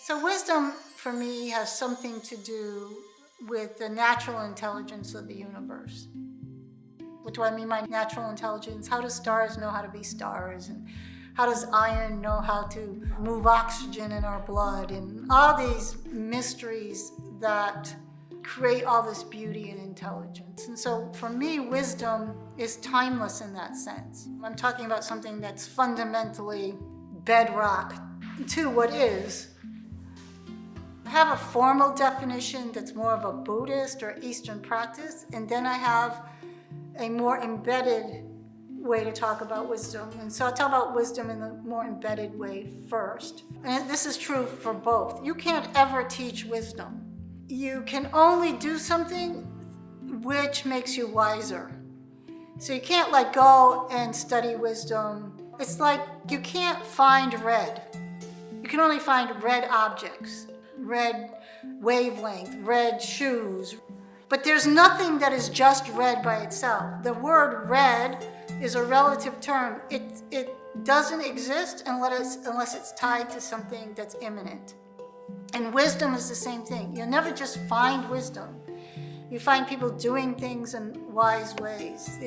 So wisdom, for me, has something to do with the natural intelligence of the universe. What do I mean by natural intelligence? How do stars know how to be stars? And how does iron know how to move oxygen in our blood? And all these mysteries that create all this beauty and intelligence. And so for me, wisdom is timeless in that sense. I'm talking about something that's fundamentally bedrock to what is. I have a formal definition that's more of a Buddhist or Eastern practice, and then I have a more embedded way to talk about wisdom. And so I'll talk about wisdom in the more embedded way first. And this is true for both. You can't ever teach wisdom. You can only do something which makes you wiser. So you can't go and study wisdom. It's like you can't find red. You can only find red objects, red wavelength, red shoes. But there's nothing that is just red by itself. The word red is a relative term. It doesn't exist unless it's tied to something that's immanent. And wisdom is the same thing. You'll never just find wisdom. You find people doing things in wise ways.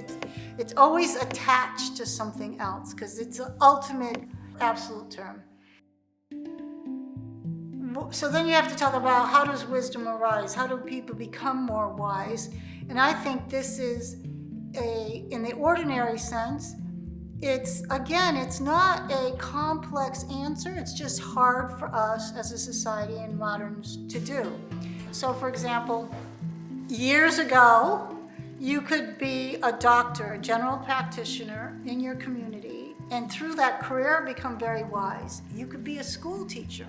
It's always attached to something else because it's the ultimate absolute term. So then you have to talk about, how does wisdom arise? How do people become more wise? And I think this is in the ordinary sense, it's not a complex answer. It's just hard for us as a society and moderns to do. So for example, years ago, you could be a doctor, a general practitioner in your community, and through that career become very wise. You could be a school teacher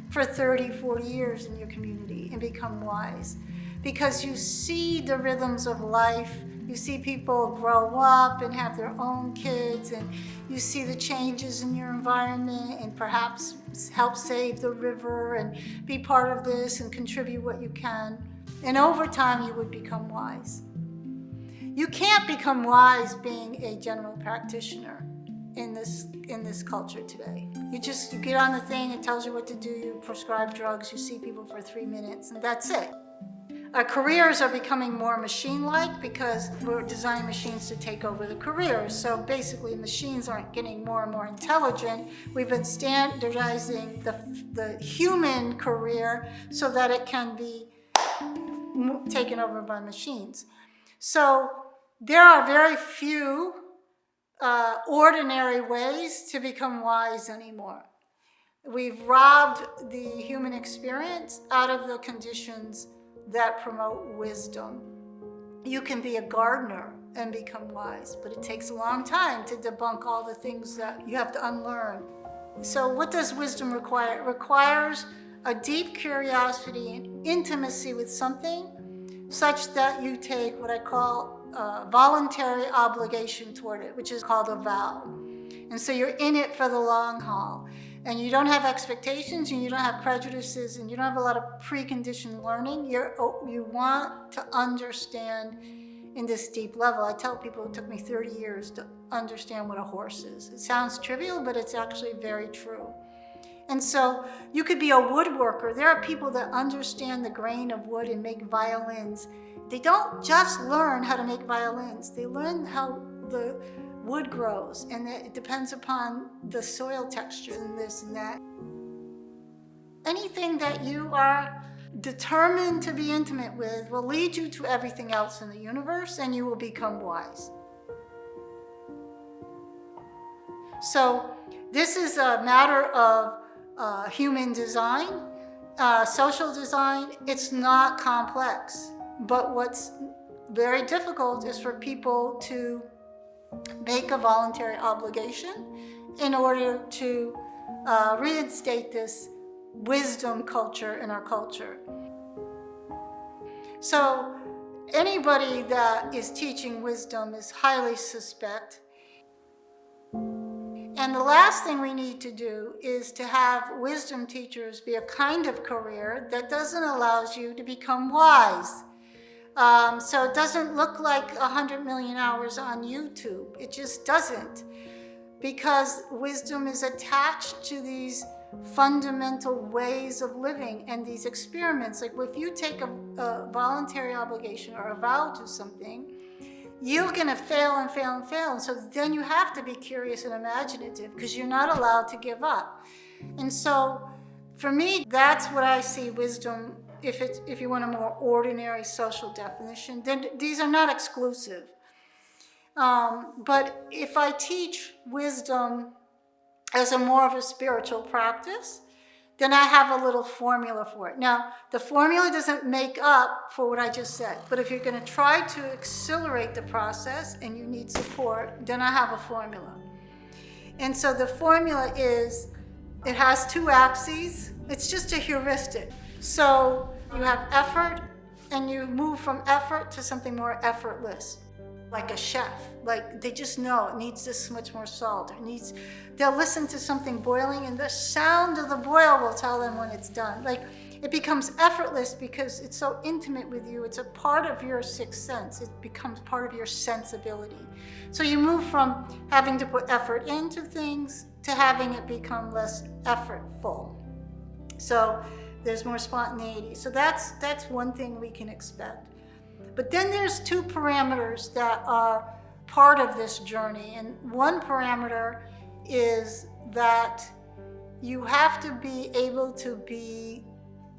for 30, 40 years in your community and become wise because you see the rhythms of life. You see people grow up and have their own kids, and you see the changes in your environment and perhaps help save the river and be part of this and contribute what you can. And over time, you would become wise. You can't become wise being a general practitioner in this culture today. You get on the thing, it tells you what to do, you prescribe drugs, you see people for 3 minutes, and that's it. Our careers are becoming more machine-like because we're designing machines to take over the careers. So basically, machines aren't getting more and more intelligent. We've been standardizing the human career so that it can be taken over by machines. So there are very few ordinary ways to become wise anymore. We've robbed the human experience out of the conditions that promote wisdom. You can be a gardener and become wise, but it takes a long time to debunk all the things that you have to unlearn. So what does wisdom require? It requires a deep curiosity and intimacy with something such that you take what I call voluntary obligation toward it, which is called a vow. And so you're in it for the long haul. And you don't have expectations, and you don't have prejudices, and you don't have a lot of preconditioned learning. You want to understand in this deep level. I tell people it took me 30 years to understand what a horse is. It sounds trivial, but it's actually very true. And so you could be a woodworker. There are people that understand the grain of wood and make violins. They don't just learn how to make violins. They learn how the wood grows, and it depends upon the soil texture and this and that. Anything that you are determined to be intimate with will lead you to everything else in the universe, and you will become wise. So this is a matter of human design, social design. It's not complex, but what's very difficult is for people to make a voluntary obligation in order to reinstate this wisdom culture in our culture. So anybody that is teaching wisdom is highly suspect. And the last thing we need to do is to have wisdom teachers be a kind of career that doesn't allow you to become wise. So it doesn't look like 100 million hours on YouTube. It just doesn't. because wisdom is attached to these fundamental ways of living and these experiments. Like if you take a voluntary obligation or a vow to something, you're going to fail and fail and fail. And so then you have to be curious and imaginative because you're not allowed to give up. And so for me, that's what I see wisdom. If you want a more ordinary social definition, then these are not exclusive. But if I teach wisdom as a more of a spiritual practice, then I have a little formula for it. Now, the formula doesn't make up for what I just said, but if you're going to try to accelerate the process and you need support, then I have a formula. And so the formula is, it has 2 axes. It's just a heuristic. So you have effort, and you move from effort to something more effortless, like a chef. Like they just know it needs this much more salt. They'll listen to something boiling, and the sound of the boil will tell them when it's done. Like it becomes effortless because it's so intimate with you. It's a part of your sixth sense. It becomes part of your sensibility. So you move from having to put effort into things to having it become less effortful. So there's more spontaneity. So that's one thing we can expect. But then there's 2 parameters that are part of this journey. And one parameter is that you have to be able to be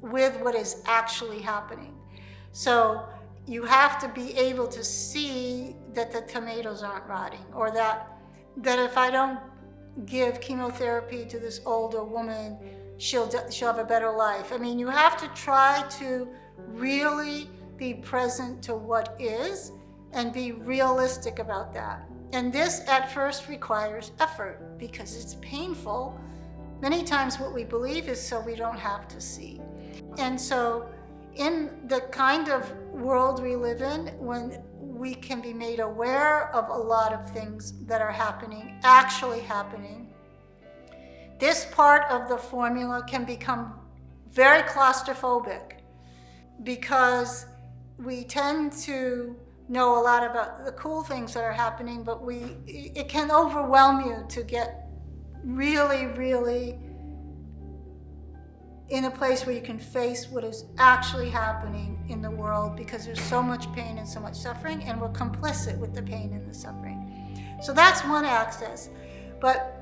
with what is actually happening. So you have to be able to see that the tomatoes aren't rotting, or that if I don't give chemotherapy to this older woman, she'll have a better life. I mean, you have to try to really be present to what is and be realistic about that. And this at first requires effort because it's painful. Many times what we believe is so we don't have to see. And so in the kind of world we live in, when we can be made aware of a lot of things that are happening, actually happening, this part of the formula can become very claustrophobic because we tend to know a lot about the cool things that are happening, but it can overwhelm you to get really, really in a place where you can face what is actually happening in the world, because there's so much pain and so much suffering, and we're complicit with the pain and the suffering. So that's one axis. But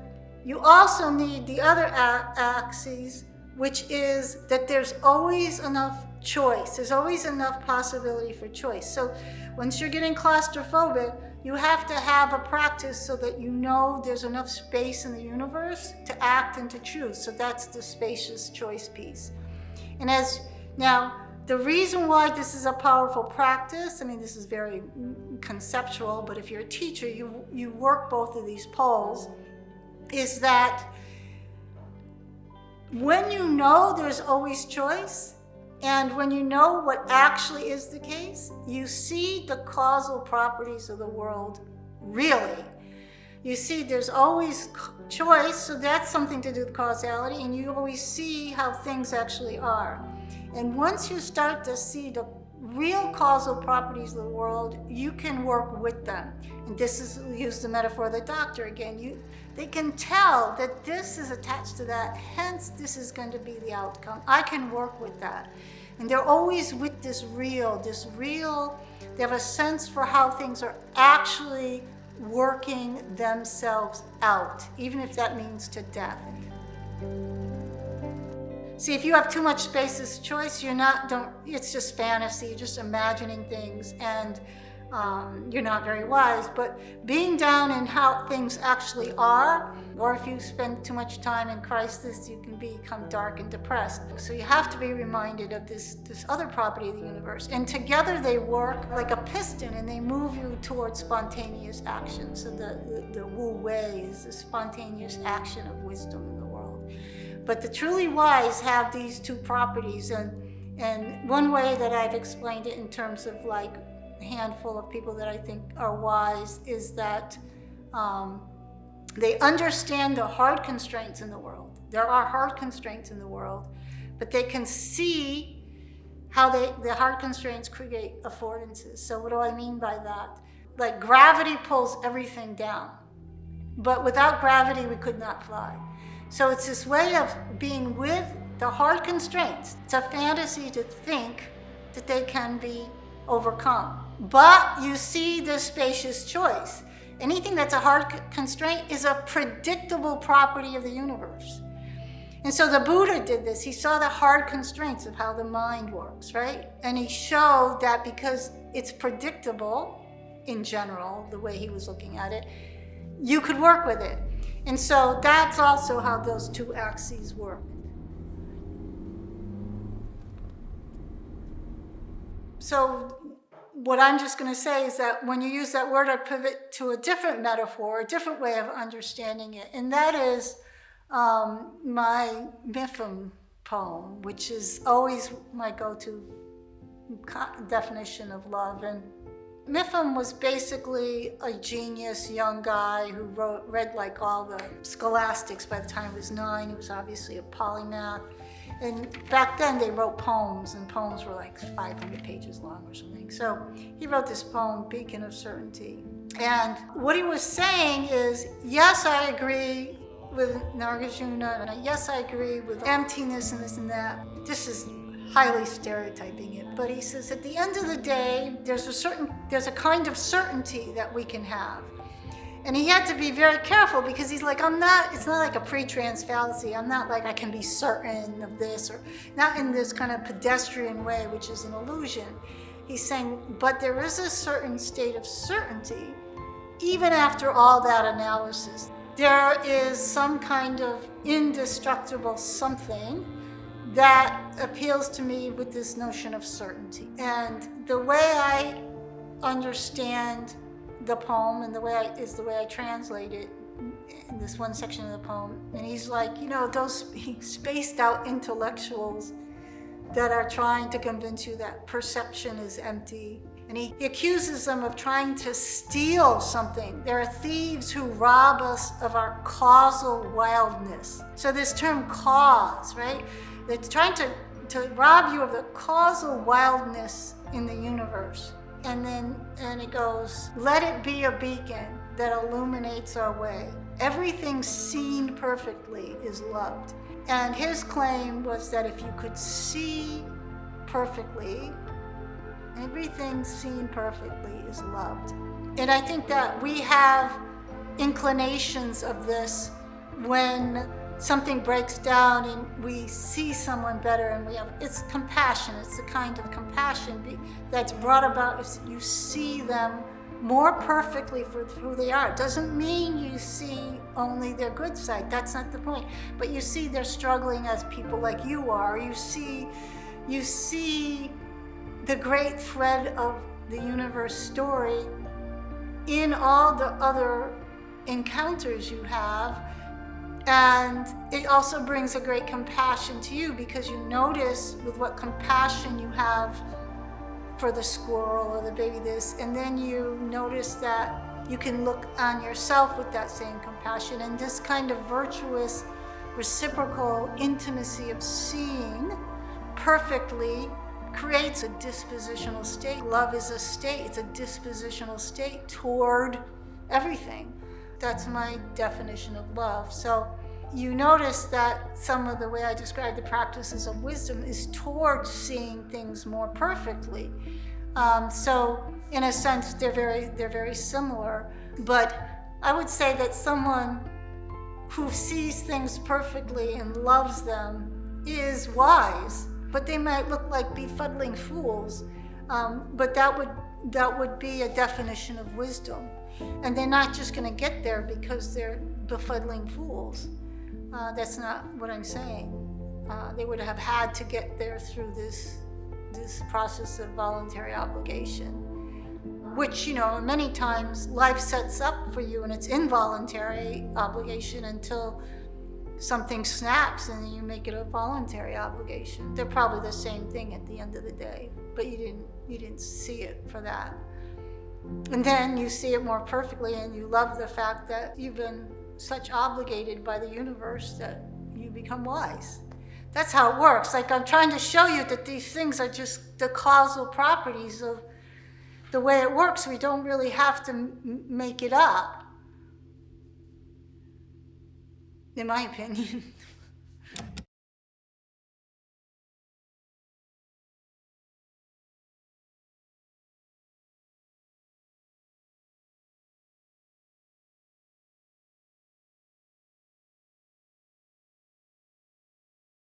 you also need the other axis, which is that there's always enough choice. There's always enough possibility for choice. So once you're getting claustrophobic, you have to have a practice so that you know there's enough space in the universe to act and to choose. So that's the spacious choice piece. And now, the reason why this is a powerful practice, I mean, this is very conceptual, but if you're a teacher, you work both of these poles, is that when you know there's always choice, and when you know what actually is the case, you see the causal properties of the world really. You see there's always choice, so that's something to do with causality, and you always see how things actually are. And once you start to see the real causal properties of the world, you can work with them. And this is, use the metaphor of the doctor again. They can tell that this is attached to that, hence this is going to be the outcome. I can work with that. And they're always with this real, they have a sense for how things are actually working themselves out, even if that means to death. See, if you have too much space as choice, it's just fantasy, you're just imagining things, and you're not very wise. But being down in how things actually are, or if you spend too much time in crisis, you can become dark and depressed. So you have to be reminded of this other property of the universe. And together they work like a piston, and they move you towards spontaneous action. So the Wu Wei is the spontaneous action of wisdom in the world. But the truly wise have these 2 properties, and one way that I've explained it in terms of like a handful of people that I think are wise is that they understand the hard constraints in the world. There are hard constraints in the world, but they can see how the hard constraints create affordances. So what do I mean by that? Like gravity pulls everything down. but without gravity we could not fly. So it's this way of being with the hard constraints. It's a fantasy to think that they can be overcome. But you see the spacious choice. Anything that's a hard constraint is a predictable property of the universe. And so the Buddha did this. He saw the hard constraints of how the mind works, right? And he showed that because it's predictable in general, the way he was looking at it, you could work with it. And so that's also how those two axes work. So what I'm just going to say is that when you use that word, I pivot to a different metaphor, a different way of understanding it. And that is my Mipham poem, which is always my go-to definition of love. And Mipham was basically a genius young guy who read like all the scholastics by the time he was 9. He was obviously a polymath. And back then they wrote poems, and poems were like 500 pages long or something. So he wrote this poem, Beacon of Certainty. And what he was saying is, yes, I agree with Nagarjuna, and yes, I agree with emptiness and this and that. This is highly stereotyping it, but he says at the end of the day, there's a kind of certainty that we can have. And he had to be very careful because he's like, it's not like a pre-trance fallacy. I'm not like I can be certain of this, or not in this kind of pedestrian way, which is an illusion. He's saying, but there is a certain state of certainty, even after all that analysis. There is some kind of indestructible something that appeals to me with this notion of certainty. And the way I understand the poem and the way I translate it in this one section of the poem. And he's like, those spaced out intellectuals that are trying to convince you that perception is empty. And he accuses them of trying to steal something. There are thieves who rob us of our causal wildness. So this term cause, right? It's trying to rob you of the causal wildness in the universe. And it goes, let it be a beacon that illuminates our way. Everything seen perfectly is loved. And his claim was that if you could see perfectly, everything seen perfectly is loved. And I think that we have inclinations of this when something breaks down and we see someone better, and it's compassion. It's the kind of compassion that's brought about if you see them more perfectly for who they are. It doesn't mean you see only their good side. That's not the point. But you see they're struggling as people like you are. You see the great thread of the universe story in all the other encounters you have. And it also brings a great compassion to you because you notice with what compassion you have for the squirrel or the baby this, and then you notice that you can look on yourself with that same compassion. And this kind of virtuous, reciprocal intimacy of seeing perfectly creates a dispositional state. Love is a state, it's a dispositional state toward everything. That's my definition of love. So you notice that some of the way I describe the practices of wisdom is towards seeing things more perfectly. So in a sense, they're very similar. But I would say that someone who sees things perfectly and loves them is wise, but they might look like befuddling fools. But that would be a definition of wisdom. And they're not just going to get there because they're befuddling fools. That's not what I'm saying. They would have had to get there through this process of voluntary obligation, which, many times life sets up for you and it's involuntary obligation until something snaps and you make it a voluntary obligation. They're probably the same thing at the end of the day, but you didn't see it for that. And then you see it more perfectly and you love the fact that you've been such obligated by the universe that you become wise. That's how it works. Like I'm trying to show you that these things are just the causal properties of the way it works. We don't really have to make it up. in my opinion.